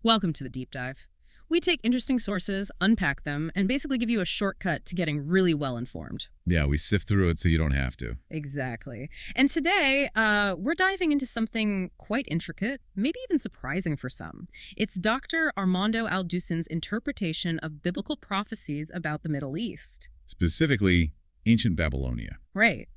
Welcome to the Deep Dive. We take interesting sources, unpack them, and basically give you a shortcut to getting really well informed. Yeah, we sift through it so you don't have to. Exactly. And today, we're diving into something quite intricate, maybe even surprising for some. It's Dr. Armando Alducin's interpretation of biblical prophecies about the Middle East. Specifically, ancient Babylonia. Right.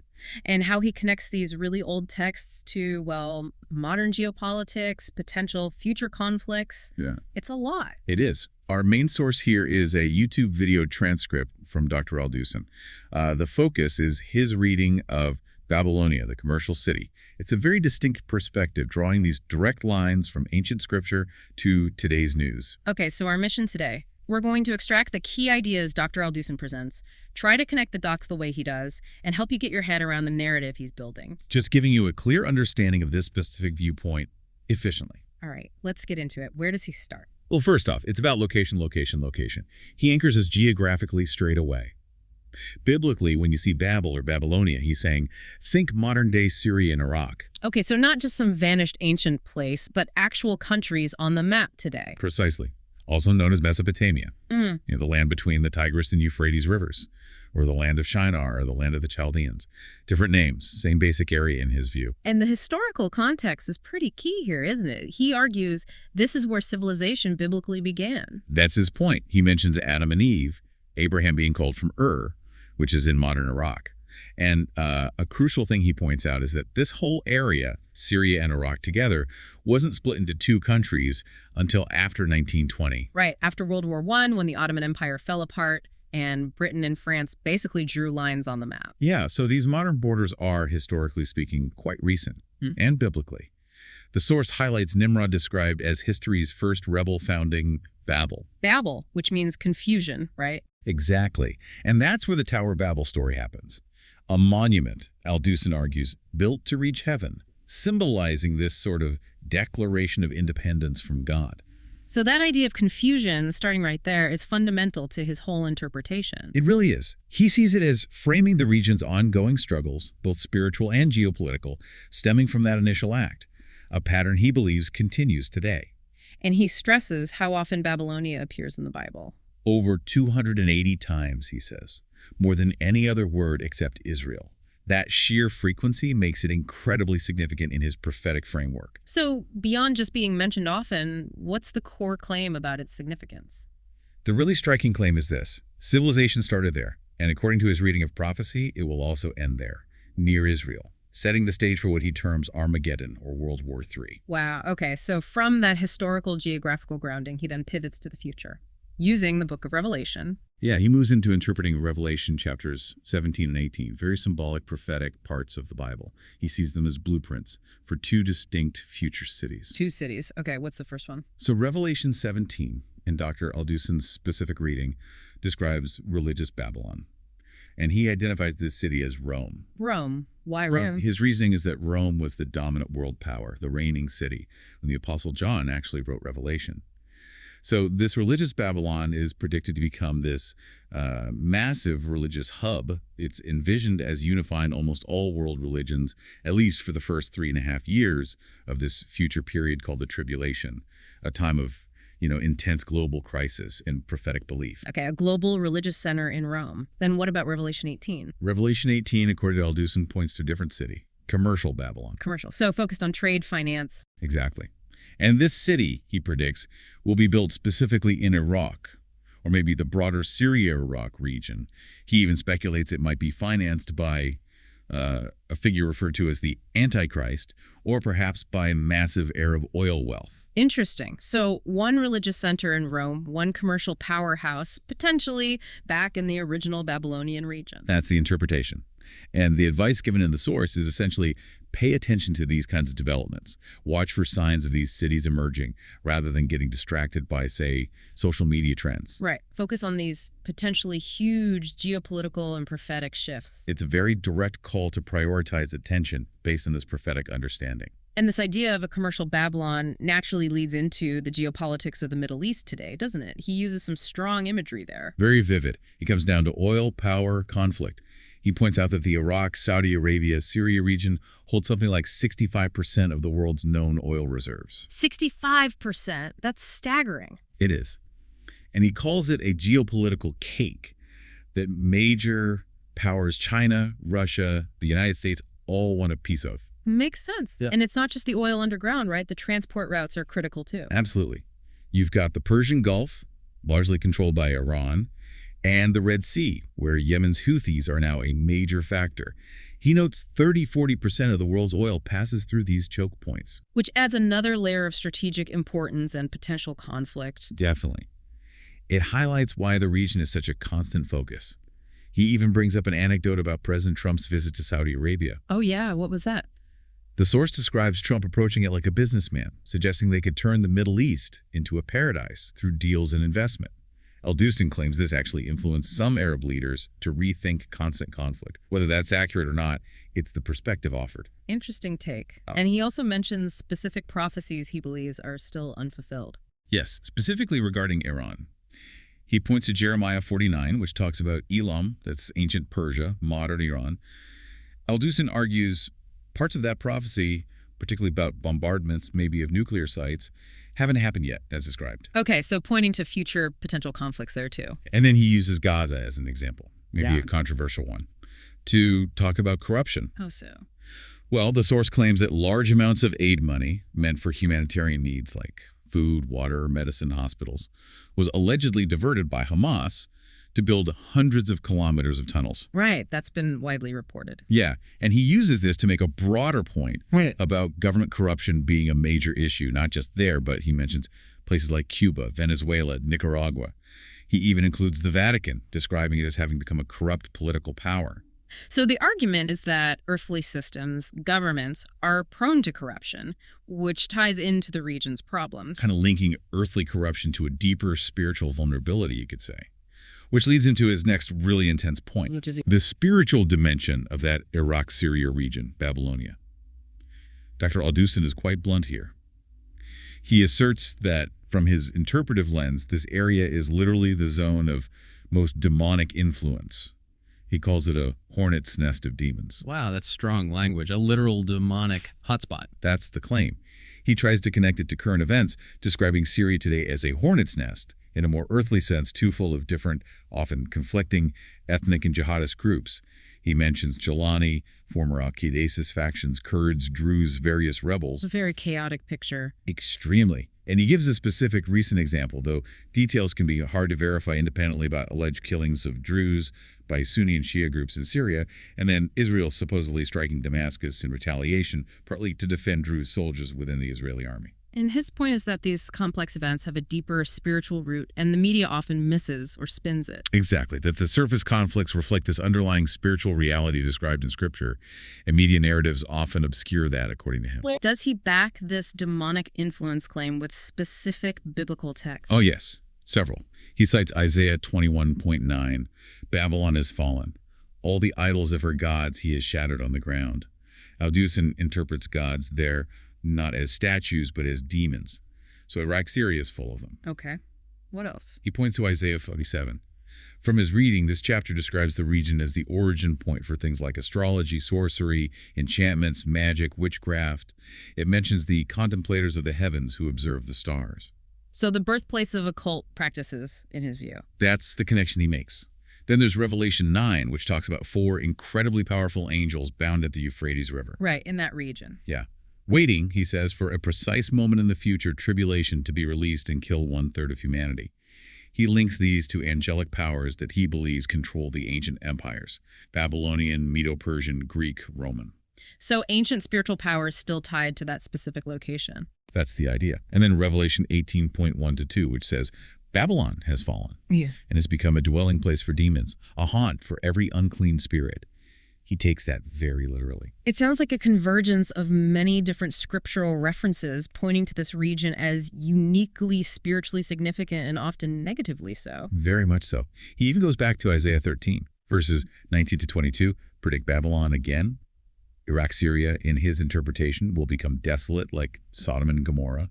And how he connects these really old texts to, well, modern geopolitics, potential future conflicts. Yeah. It's a lot. It is. Our main source here is a YouTube video transcript from Dr. Alducin. The focus is his reading of Babylonia, the commercial city. It's a very distinct perspective, drawing these direct lines from ancient scripture to today's news. Okay, so our mission today. We're going to extract the key ideas Dr. Alducin presents, try to connect the dots the way he does, and help you get your head around the narrative he's building. Just giving you a clear understanding of this specific viewpoint efficiently. All right, let's get into it. Where does he start? Well, first off, it's about location, location, location. He anchors us geographically straight away. Biblically, when you see Babel or Babylonia, he's saying, think modern-day Syria and Iraq. Okay, so not just some vanished ancient place, but actual countries on the map today. Precisely. Also known as Mesopotamia, the land between the Tigris and Euphrates rivers, or the land of Shinar, or the land of the Chaldeans. Different names, same basic area in his view. And the historical context is pretty key here, isn't it? He argues this is where civilization biblically began. That's his point. He mentions Adam and Eve, Abraham being called from Ur, which is in modern Iraq. And a crucial thing he points out is that this whole area, Syria and Iraq together, wasn't split into two countries until after 1920. Right, after World War I, when the Ottoman Empire fell apart, and Britain and France basically drew lines on the map. Yeah, so these modern borders are, historically speaking, quite recent, and biblically. The source highlights Nimrod described as history's first rebel founding Babel. Babel, which means confusion, right? Exactly. And that's where the Tower of Babel story happens. A monument, Alducin argues, built to reach heaven, symbolizing this sort of declaration of independence from God. So that idea of confusion, starting right there, is fundamental to his whole interpretation. It really is. He sees it as framing the region's ongoing struggles, both spiritual and geopolitical, stemming from that initial act, a pattern he believes continues today. And he stresses how often Babylonia appears in the Bible. Over 280 times, he says, more than any other word except Israel. That sheer frequency makes it incredibly significant in his prophetic framework. So, beyond just being mentioned often, what's the core claim about its significance? The really striking claim is this. Civilization started there, and according to his reading of prophecy, it will also end there, near Israel, setting the stage for what he terms Armageddon, or World War III. Wow, okay, so from that historical geographical grounding, he then pivots to the future, using the Book of Revelation. Yeah, he moves into interpreting Revelation chapters 17 and 18, very symbolic, prophetic parts of the Bible. He sees them as blueprints for two distinct future cities. Two cities. Okay, what's the first one? So Revelation 17, in Dr. Alducin's specific reading, describes religious Babylon. And he identifies this city as Rome. Rome. Why Rome? His reasoning is that Rome was the dominant world power, the reigning city, when the Apostle John actually wrote Revelation. So this religious Babylon is predicted to become this massive religious hub. It's envisioned as unifying almost all world religions, at least for the first 3.5 years of this future period called the Tribulation, a time of, intense global crisis and prophetic belief. Okay, a global religious center in Rome. Then what about Revelation 18? Revelation 18, according to Alducin, points to a different city, commercial Babylon. Commercial. So focused on trade, finance. Exactly. And this city, he predicts, will be built specifically in Iraq, or maybe the broader Syria-Iraq region. He even speculates it might be financed by a figure referred to as the Antichrist, or perhaps by massive Arab oil wealth. Interesting. So one religious center in Rome, one commercial powerhouse, potentially back in the original Babylonian region. That's the interpretation. And the advice given in the source is essentially pay attention to these kinds of developments. Watch for signs of these cities emerging rather than getting distracted by, say, social media trends. Right. Focus on these potentially huge geopolitical and prophetic shifts. It's a very direct call to prioritize attention based on this prophetic understanding. And this idea of a commercial Babylon naturally leads into the geopolitics of the Middle East today, doesn't it? He uses some strong imagery there. Very vivid. It comes down to oil, power, conflict. He points out that the Iraq, Saudi Arabia, Syria region holds something like 65% of the world's known oil reserves. 65%. That's staggering. It is. And he calls it a geopolitical cake that major powers, China, Russia, the United States, all want a piece of. Makes sense. Yeah. And it's not just the oil underground, right? The transport routes are critical too. Absolutely. You've got the Persian Gulf, largely controlled by Iran, and the Red Sea, where Yemen's Houthis are now a major factor. He notes 30–40% of the world's oil passes through these choke points. Which adds another layer of strategic importance and potential conflict. Definitely. It highlights why the region is such a constant focus. He even brings up an anecdote about President Trump's visit to Saudi Arabia. Oh yeah, what was that? The source describes Trump approaching it like a businessman, suggesting they could turn the Middle East into a paradise through deals and investment. Al-Dustin claims this actually influenced some Arab leaders to rethink constant conflict. Whether that's accurate or not, it's the perspective offered. Interesting take. Oh. And he also mentions specific prophecies he believes are still unfulfilled. Yes, specifically regarding Iran. He points to Jeremiah 49, which talks about Elam, that's ancient Persia, modern Iran. Al-Dustin argues parts of that prophecy, particularly about bombardments, maybe of nuclear sites, haven't happened yet, as described. Okay, so pointing to future potential conflicts there too. And then he uses Gaza as an example, maybe Yeah. a controversial one, to talk about corruption. How so? Well, the source claims that large amounts of aid money meant for humanitarian needs like food, water, medicine, hospitals, was allegedly diverted by Hamas to build hundreds of kilometers of tunnels. Right, that's been widely reported. Yeah, and he uses this to make a broader point Right. about government corruption being a major issue, not just there, but he mentions places like Cuba, Venezuela, Nicaragua. He even includes the Vatican, describing it as having become a corrupt political power. So the argument is that earthly systems, governments, are prone to corruption, which ties into the region's problems. Kind of linking earthly corruption to a deeper spiritual vulnerability, you could say. Which leads him to his next really intense point, Which is the spiritual dimension of that Iraq-Syria region, Babylonia. Dr. Al-Dustin is quite blunt here. He asserts that, from his interpretive lens, this area is literally the zone of most demonic influence. He calls it a hornet's nest of demons. Wow, that's strong language. A literal demonic hotspot. That's the claim. He tries to connect it to current events, describing Syria today as a hornet's nest, in a more earthly sense, too full of different, often conflicting ethnic and jihadist groups. He mentions Jelani, former Al-Qaeda factions, Kurds, Druze, various rebels. It's a very chaotic picture. Extremely. And he gives a specific recent example, though details can be hard to verify independently, about alleged killings of Druze by Sunni and Shia groups in Syria, and then Israel supposedly striking Damascus in retaliation, partly to defend Druze soldiers within the Israeli army. And his point is that these complex events have a deeper spiritual root, and the media often misses or spins it. Exactly, that the surface conflicts reflect this underlying spiritual reality described in Scripture, and media narratives often obscure that, according to him. Does he back this demonic influence claim with specific biblical texts? Oh, yes, several. He cites Isaiah 21.9, Babylon has fallen. All the idols of her gods he has shattered on the ground. Al-Dustin interprets gods there not as statues, but as demons. So Iraq, Syria is full of them. Okay. What else? He points to Isaiah 47. From his reading, this chapter describes the region as the origin point for things like astrology, sorcery, enchantments, magic, witchcraft. It mentions the contemplators of the heavens who observe the stars. So the birthplace of occult practices, in his view. That's the connection he makes. Then there's Revelation 9, which talks about 4 incredibly powerful angels bound at the Euphrates River. Right, in that region. Yeah. Waiting, he says, for a precise moment in the future tribulation to be released and kill 1/3 of humanity. He links these to angelic powers that he believes control the ancient empires: Babylonian, Medo-Persian, Greek, Roman. So ancient spiritual power is still tied to that specific location. That's the idea. And then Revelation 18.1-2, which says, Babylon has fallen Yeah. and has become a dwelling place for demons, a haunt for every unclean spirit. He takes that very literally. It sounds like a convergence of many different scriptural references pointing to this region as uniquely spiritually significant and often negatively so. Very much so. He even goes back to Isaiah 13, verses 19-22, predict Babylon again. Iraq, Syria, in his interpretation, will become desolate like Sodom and Gomorrah.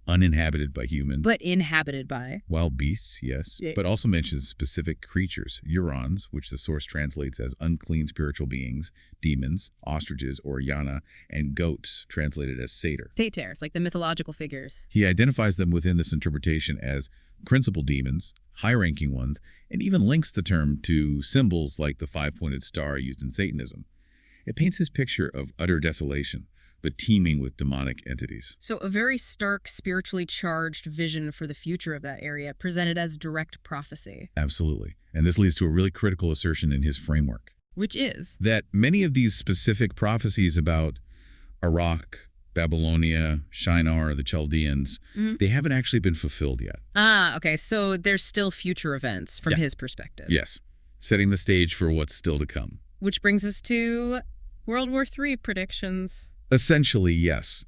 uninhabited by humans. But inhabited by. Wild beasts, yes, Yeah. but also mentions specific creatures, Urons, which the source translates as unclean spiritual beings, demons, ostriches or yana, and goats, translated as satyr. Satyrs, like the mythological figures. He identifies them within this interpretation as principal demons, high-ranking ones, and even links the term to symbols like the five-pointed star used in Satanism. It paints this picture of utter desolation, but teeming with demonic entities. So a very stark, spiritually charged vision for the future of that area, presented as direct prophecy. Absolutely. And this leads to a really critical assertion in his framework. Which is? That many of these specific prophecies about Iraq, Babylonia, Shinar, the Chaldeans, they haven't actually been fulfilled yet. Ah, okay. So there's still future events from Yeah. his perspective. Yes, setting the stage for what's still to come. Which brings us to World War III predictions. Essentially, yes.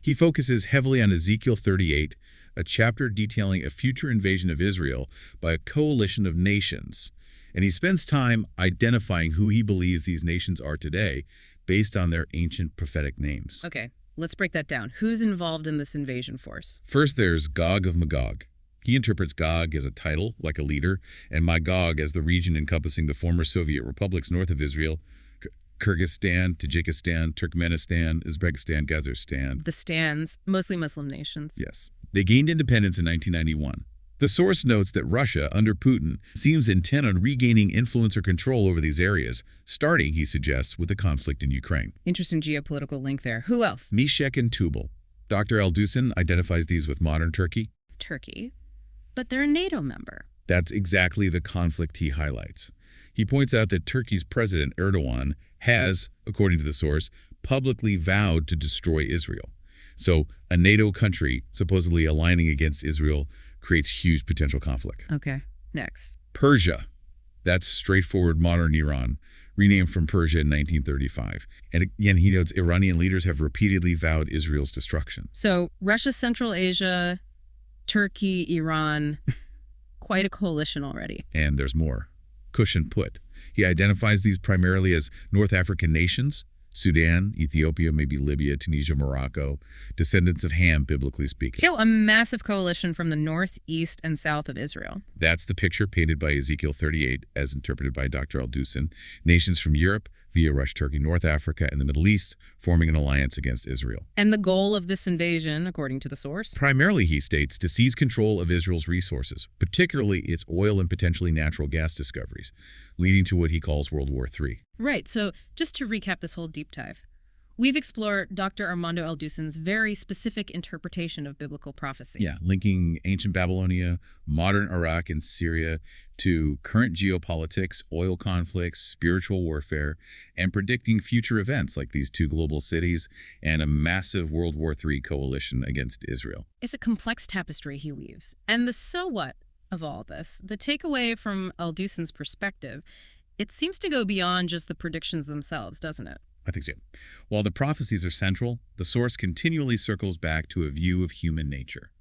He focuses heavily on Ezekiel 38, a chapter detailing a future invasion of Israel by a coalition of nations. And he spends time identifying who he believes these nations are today based on their ancient prophetic names. Okay, let's break that down. Who's involved in this invasion force? First, there's Gog of Magog. He interprets Gog as a title, like a leader, and Magog as the region encompassing the former Soviet republics north of Israel, Kyrgyzstan, Tajikistan, Turkmenistan, Uzbekistan, Kazakhstan. The stands, mostly Muslim nations. Yes. They gained independence in 1991. The source notes that Russia, under Putin, seems intent on regaining influence or control over these areas, starting, he suggests, with the conflict in Ukraine. Interesting geopolitical link there. Who else? Meshech and Tubal. Dr. Aldusin identifies these with modern Turkey. Turkey. But they're a NATO member. That's exactly the conflict he highlights. He points out that Turkey's president, Erdogan, has, according to the source, publicly vowed to destroy Israel. So a NATO country supposedly aligning against Israel creates huge potential conflict. Okay, next. Persia. That's straightforward modern Iran, renamed from Persia in 1935. And again, he notes Iranian leaders have repeatedly vowed Israel's destruction. So Russia, Central Asia, Turkey, Iran, quite a coalition already. And there's more. Cush and Put. He identifies these primarily as North African nations, Sudan, Ethiopia, maybe Libya, Tunisia, Morocco, descendants of Ham, biblically speaking. So a massive coalition from the north, east, and south of Israel. That's the picture painted by Ezekiel 38, as interpreted by Dr. Aldusin. Nations from Europe, via Russia, Turkey, North Africa, and the Middle East, forming an alliance against Israel. And the goal of this invasion, according to the source? Primarily, he states, to seize control of Israel's resources, particularly its oil and potentially natural gas discoveries, leading to what he calls World War III. Right, so just to recap this whole deep dive, we've explored Dr. Armando Aldusin's very specific interpretation of biblical prophecy. Yeah, linking ancient Babylonia, modern Iraq and Syria to current geopolitics, oil conflicts, spiritual warfare, and predicting future events like these two global cities and a massive World War III coalition against Israel. It's a complex tapestry he weaves. And the so what of all this, the takeaway from Aldusin's perspective, it seems to go beyond just the predictions themselves, doesn't it? I think so. While the prophecies are central, the source continually circles back to a view of human nature.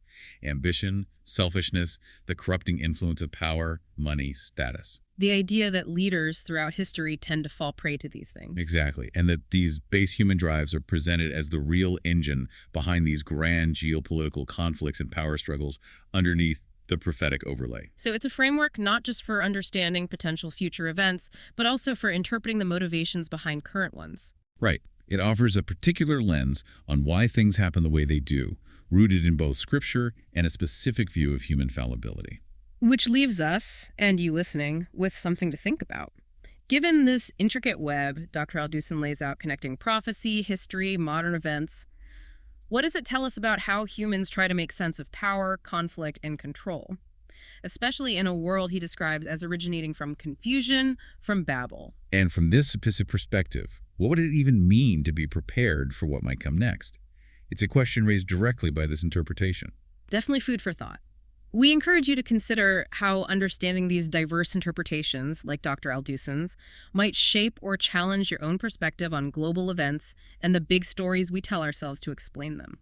Ambition, selfishness, the corrupting influence of power, money, status. The idea that leaders throughout history tend to fall prey to these things. Exactly. And that these base human drives are presented as the real engine behind these grand geopolitical conflicts and power struggles underneath the prophetic overlay. So it's a framework not just for understanding potential future events, but also for interpreting the motivations behind current ones. Right. It offers a particular lens on why things happen the way they do, rooted in both scripture and a specific view of human fallibility. Which leaves us, and you listening, with something to think about. Given this intricate web Dr. Aldusin lays out connecting prophecy, history, modern events, what does it tell us about how humans try to make sense of power, conflict, and control? Especially in a world he describes as originating from confusion, from Babel. And from this specific perspective, what would it even mean to be prepared for what might come next? It's a question raised directly by this interpretation. Definitely food for thought. We encourage you to consider how understanding these diverse interpretations, like Dr. Aldusin's, might shape or challenge your own perspective on global events and the big stories we tell ourselves to explain them.